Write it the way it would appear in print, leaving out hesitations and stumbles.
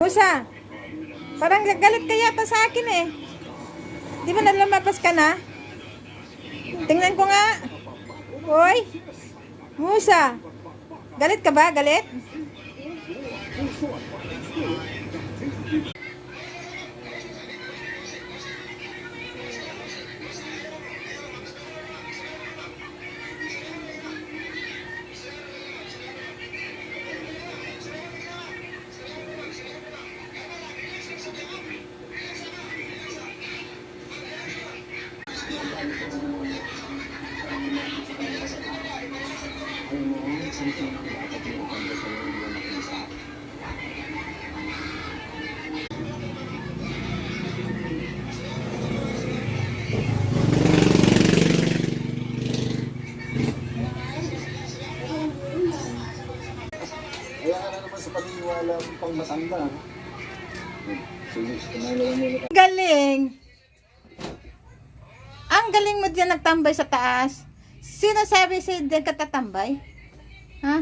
Musa, parang galit ka yata sa akin eh. Di ba nalamapas ka na? Tingnan ko nga. Hoy, Musa, galit ka ba? Galit? Kaya ka na naman sa paniniwala ng pang matanda. Galing! Ang galing mo diyan nagtambay sa taas. Sino sabi sa'yo diyan ka tatambay? Ha?